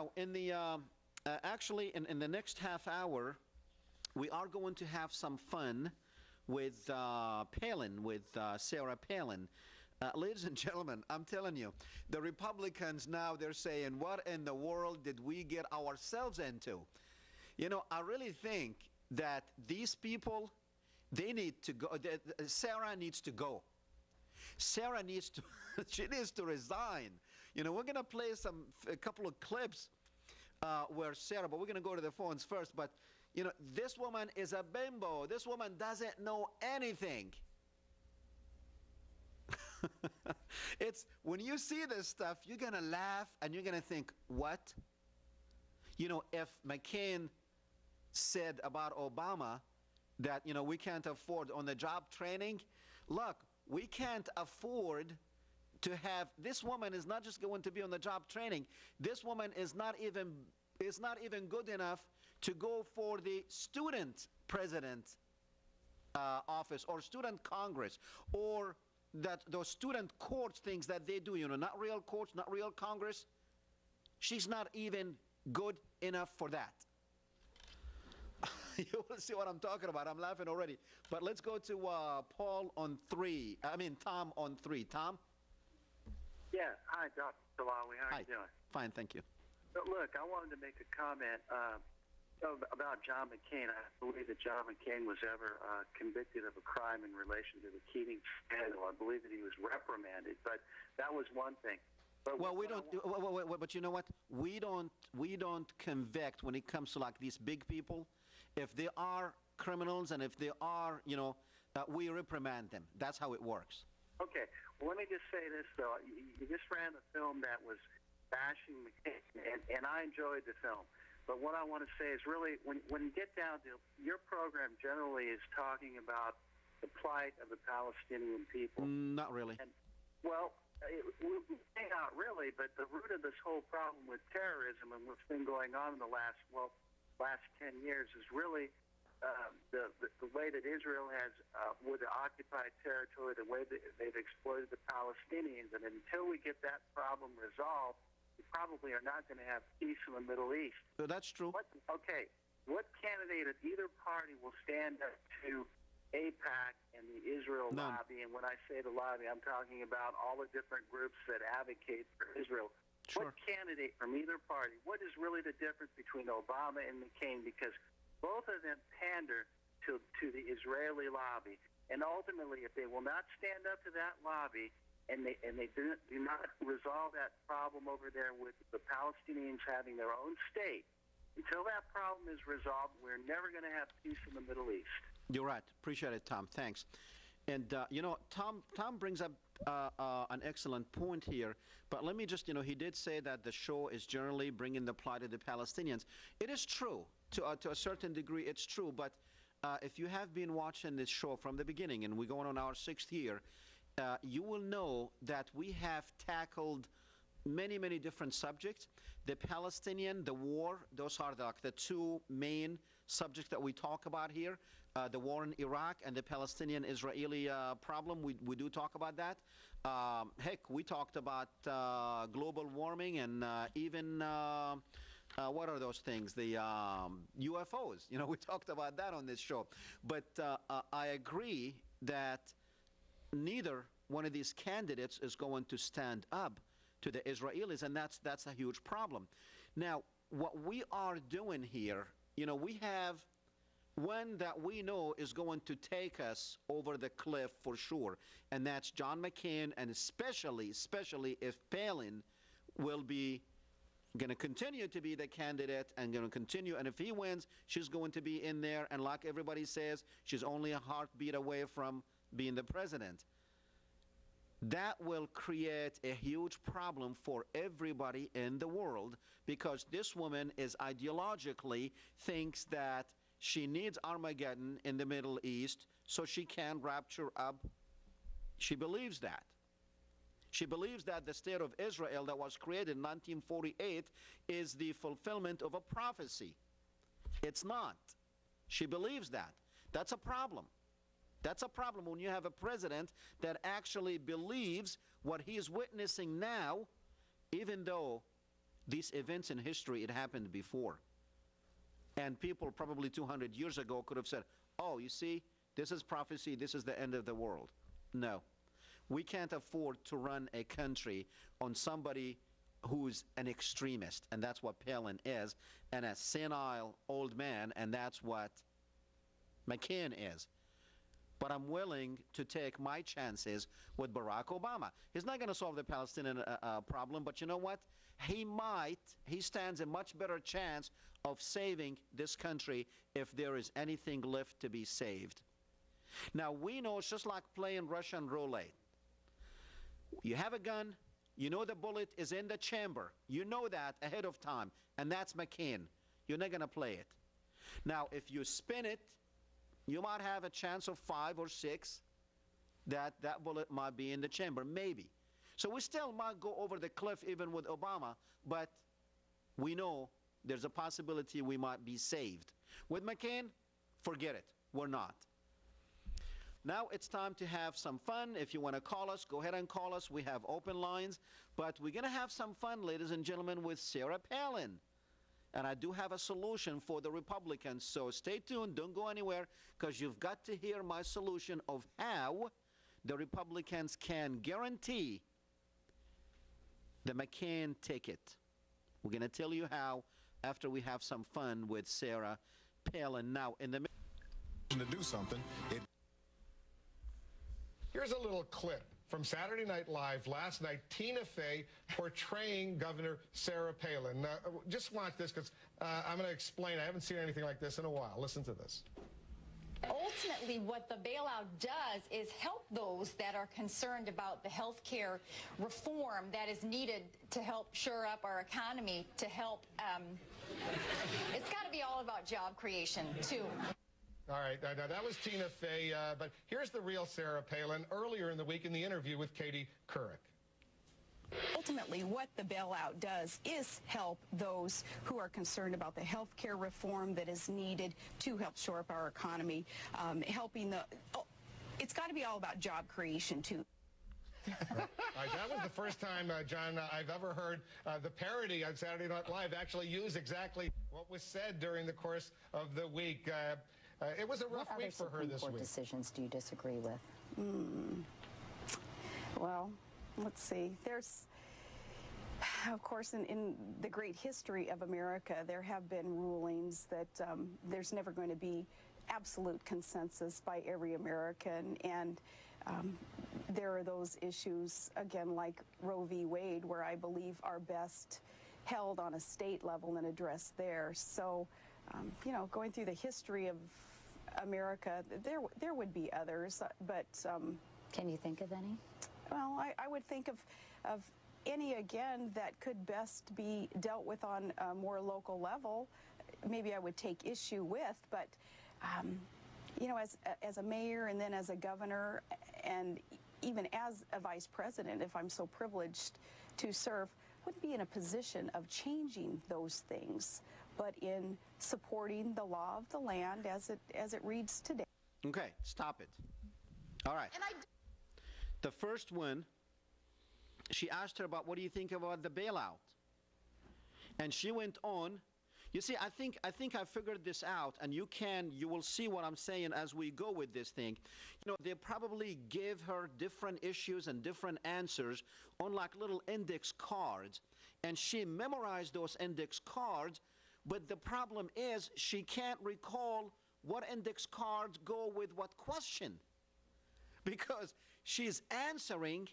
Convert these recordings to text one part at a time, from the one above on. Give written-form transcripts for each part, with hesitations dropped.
Now, in the actually in the next half hour, we are going to have some fun with Palin, with Sarah Palin. Ladies and gentlemen, I'm telling you, the Republicans now, they're saying, what in the world did we get ourselves into? You know, I really think that these people, they need to go. Sarah needs to go. Sarah needs to, she needs to resign. You know, we're going to play a couple of clips where Sarah, but we're going to go to the phones first. But, you know, this woman is a bimbo. This woman doesn't know anything. It's, when you see this stuff, you're going to laugh and you're going to think, what? You know, if McCain said about Obama that, you know, we can't afford on-the-job training, look, we can't afford to have, this woman is not just going to be on the job training. This woman is not even good enough to go for the student president office or student congress or that those student courts things that they do, you know, not real courts, not real Congress. She's not even good enough for that. You will see what I'm talking about. I'm laughing already. But let's go to Paul on 3. I mean, Tom on 3. Tom? Yeah. Hi, Dr. Salawi. How are you doing? Fine, thank you. But look, I wanted to make a comment about John McCain. I believe that John McCain was ever convicted of a crime in relation to the Keating scandal. I believe that he was reprimanded, but that was one thing. But well, we don't. But you know what? We don't convict when it comes to like these big people. If they are criminals and if they are, you know, we reprimand them. That's how it works. Okay. Well, let me just say this though. You just ran a film that was bashing McCain, and I enjoyed the film. But what I want to say is really, when you get down to your program, generally is talking about the plight of the Palestinian people. Not really. And, well, not really, but the root of this whole problem with terrorism and what's been going on in the last 10 years is really the way that Israel has, with the occupied territory, the way that they've exploited the Palestinians. And until we get that problem resolved, we probably are not going to have peace in the Middle East. So that's true. What candidate of either party will stand up to AIPAC and the Israel lobby? And when I say the lobby, I'm talking about all the different groups that advocate for Israel. Sure. What candidate from either party? What is really the difference between Obama and McCain? Because both of them pander to the Israeli lobby. And ultimately, if they will not stand up to that lobby and they do not resolve that problem over there with the Palestinians having their own state, until that problem is resolved, we're never going to have peace in the Middle East. You're right. Appreciate it, Tom. Thanks. And, you know, Tom brings up an excellent point here. But let me just, you know, he did say that the show is generally bringing the plight of the Palestinians. It is true. To a certain degree, it's true. But if you have been watching this show from the beginning, and we're going on our 6th year, you will know that we have tackled many different subjects. The Palestinian, the war, those are the two main subjects that we talk about here. The war in Iraq and the Palestinian-Israeli problem, we do talk about that. Heck, we talked about global warming and even what are those things? The UFOs. You know, we talked about that on this show. But I agree that neither one of these candidates is going to stand up to the Israelis, and that's a huge problem. Now, what we are doing here, you know, we have one that we know is going to take us over the cliff for sure, and that's John McCain, and especially if Palin will be going to continue to be the candidate and going to continue, and if he wins, she's going to be in there, and like everybody says, she's only a heartbeat away from being the president. That will create a huge problem for everybody in the world, because this woman is ideologically thinks that she needs Armageddon in the Middle East so she can rapture up. She believes that. She believes that the state of Israel that was created in 1948 is the fulfillment of a prophecy. It's not. She believes that. That's a problem. That's a problem when you have a president that actually believes what he is witnessing now, even though these events in history, it happened before. And people probably 200 years ago could have said, oh, you see, this is prophecy, this is the end of the world. No. We can't afford to run a country on somebody who's an extremist, and that's what Palin is, and a senile old man, and that's what McCain is. But I'm willing to take my chances with Barack Obama. He's not going to solve the Palestinian problem, but you know what? He stands a much better chance of saving this country if there is anything left to be saved. Now, we know it's just like playing Russian roulette. You have a gun, you know the bullet is in the chamber. You know that ahead of time, and that's McCain. You're not going to play it. Now, if you spin it, you might have a chance of 5 or 6 that that bullet might be in the chamber, maybe. So we still might go over the cliff even with Obama, but we know there's a possibility we might be saved. With McCain, forget it. We're not. Now it's time to have some fun. If you want to call us, go ahead and call us. We have open lines. But we're going to have some fun, ladies and gentlemen, with Sarah Palin. And I do have a solution for the Republicans. So stay tuned. Don't go anywhere, because you've got to hear my solution of how the Republicans can guarantee the McCain ticket. We're going to tell you how after we have some fun with Sarah Palin. Now, in the to do something. Here's a little clip from Saturday Night Live last night. Tina Fey portraying Governor Sarah Palin. Just watch this, because I'm going to explain. I haven't seen anything like this in a while. Listen to this. Ultimately, what the bailout does is help those that are concerned about the health care reform that is needed to help shore up our economy, to help. It's got to be all about job creation, too. All right, now that was Tina Fey, but here's the real Sarah Palin earlier in the week in the interview with Katie Couric. Ultimately, what the bailout does is help those who are concerned about the health care reform that is needed to help shore up our economy, it's got to be all about job creation, too. All right, that was the first time, John, I've ever heard the parody on Saturday Night Live actually use exactly what was said during the course of the week. It was a rough week for her this week. What other Supreme Court decisions do you disagree with? Well, let's see. There's, of course, in the great history of America, there have been rulings that there's never going to be absolute consensus by every American, and there are those issues, again, like Roe v. Wade, where I believe are best held on a state level and addressed there. So, you know, going through the history of America, there would be others, but can you think of any? Well, I would think of any, again, that could best be dealt with on a more local level. Maybe I would take issue with, but you know, as a mayor and then as a governor and even as a vice president, if I'm so privileged to serve, wouldn't be in a position of changing those things, but in supporting the law of the land as it reads today. Okay, stop it. All right. The first one, she asked her about, what do you think about the bailout? And she went on. You see, I think I figured this out, and you will see what I'm saying as we go with this thing. You know, they probably gave her different issues and different answers on like little index cards, and she memorized those index cards, but the problem is she can't recall what index cards go with what question, because she's answering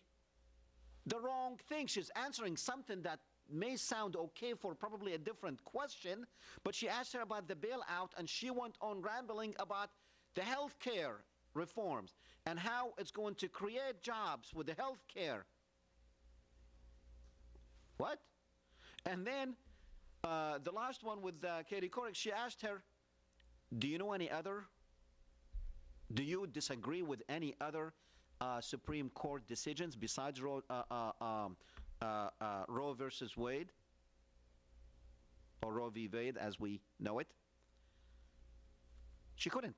the wrong thing. She's answering something that may sound okay for probably a different question, but she asked her about the bailout, and she went on rambling about the health care reforms and how it's going to create jobs with the health care. What? And then the last one with Katie Couric, she asked her, do you know any other? Do you disagree with any other Supreme Court decisions besides Roe versus Wade, or Roe v. Wade as we know it? She couldn't.